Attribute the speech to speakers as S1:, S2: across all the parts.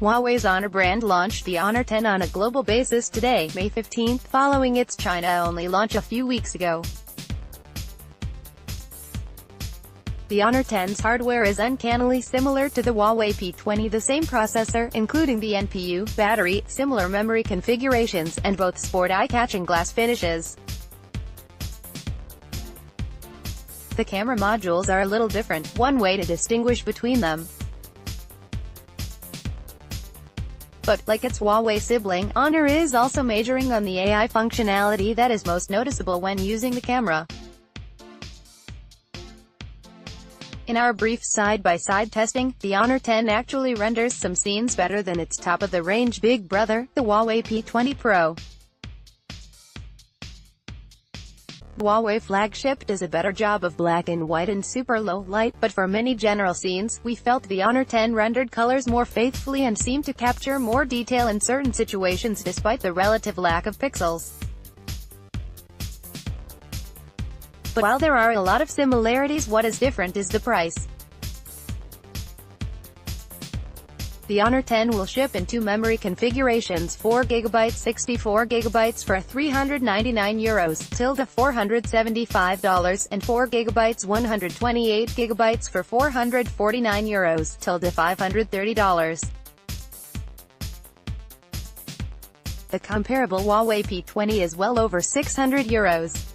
S1: Huawei's Honor brand launched the Honor 10 on a global basis today, May 15, following its China-only launch a few weeks ago. The Honor 10's hardware is uncannily similar to the Huawei P20, the same processor, including the NPU, battery, similar memory configurations, and both sport eye-catching glass finishes. The camera modules are a little different, one way to distinguish between them. But, like its Huawei sibling, Honor is also majoring on the AI functionality that is most noticeable when using the camera. In our brief side-by-side testing, the Honor 10 actually renders some scenes better than its top-of-the-range big brother, the Huawei P20 Pro. The Huawei flagship does a better job of black and white and super low light, but for many general scenes, we felt the Honor 10 rendered colors more faithfully and seemed to capture more detail in certain situations despite the relative lack of pixels. But while there are a lot of similarities, what is different is the price. The Honor 10 will ship in two memory configurations, 4GB 64GB for €399 till $475, and 4GB 128GB for €449 till $530. The comparable Huawei P20 is well over €600.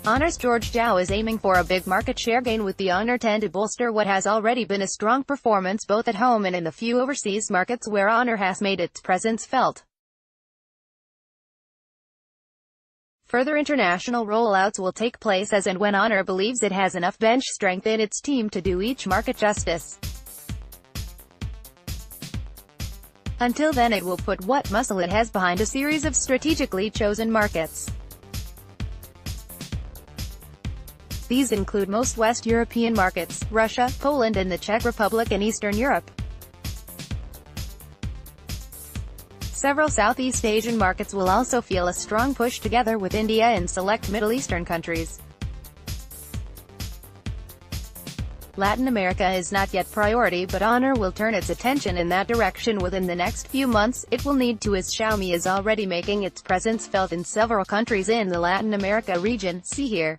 S1: Honor's George Zhao is aiming for a big market share gain with the Honor 10 to bolster what has already been a strong performance both at home and in the few overseas markets where Honor has made its presence felt. Further international rollouts will take place as and when Honor believes it has enough bench strength in its team to do each market justice. Until then, it will put what muscle it has behind a series of strategically chosen markets. These include most West European markets, Russia, Poland and the Czech Republic, and Eastern Europe. Several Southeast Asian markets will also feel a strong push together with India and select Middle Eastern countries. Latin America is not yet priority, but Honor will turn its attention in that direction within the next few months. It will need to, as Xiaomi is already making its presence felt in several countries in the Latin America region. See here.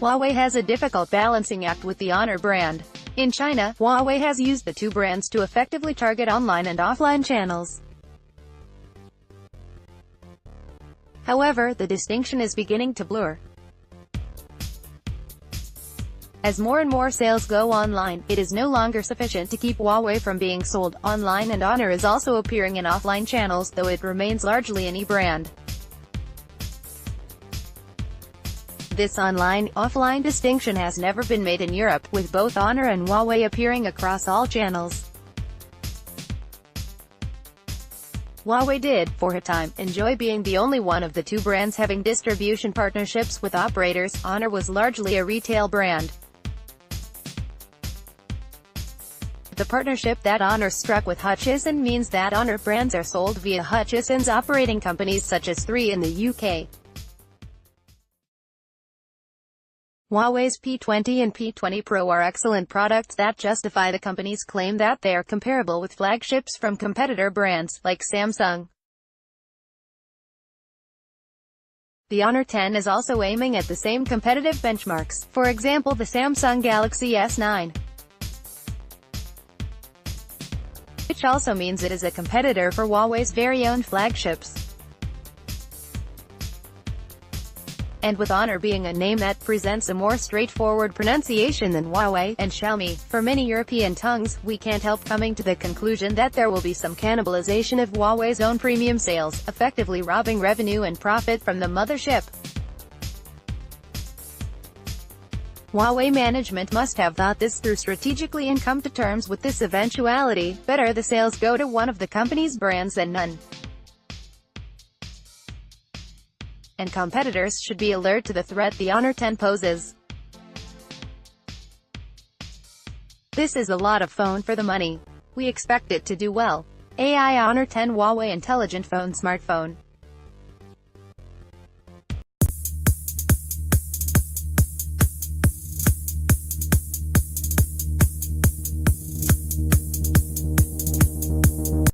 S1: Huawei has a difficult balancing act with the Honor brand. In China, Huawei has used the two brands to effectively target online and offline channels. However, the distinction is beginning to blur. As more and more sales go online, it is no longer sufficient to keep Huawei from being sold online, and Honor is also appearing in offline channels, though it remains largely an e-brand. This online-offline distinction has never been made in Europe, with both Honor and Huawei appearing across all channels. Huawei did, for a time, enjoy being the only one of the two brands having distribution partnerships with operators. Honor was largely a retail brand. The partnership that Honor struck with Hutchison means that Honor brands are sold via Hutchison's operating companies such as 3 in the UK. Huawei's P20 and P20 Pro are excellent products that justify the company's claim that they are comparable with flagships from competitor brands, like Samsung. The Honor 10 is also aiming at the same competitive benchmarks, for example the Samsung Galaxy S9. Which also means it is a competitor for Huawei's very own flagships. And with Honor being a name that presents a more straightforward pronunciation than Huawei and Xiaomi, for many European tongues, we can't help coming to the conclusion that there will be some cannibalization of Huawei's own premium sales, effectively robbing revenue and profit from the mothership. Huawei management must have thought this through strategically and come to terms with this eventuality. Better the sales go to one of the company's brands than none. And competitors should be alert to the threat the Honor 10 poses. This is a lot of phone for the money. We expect it to do well. AI Honor 10 Huawei Intelligent Phone Smartphone.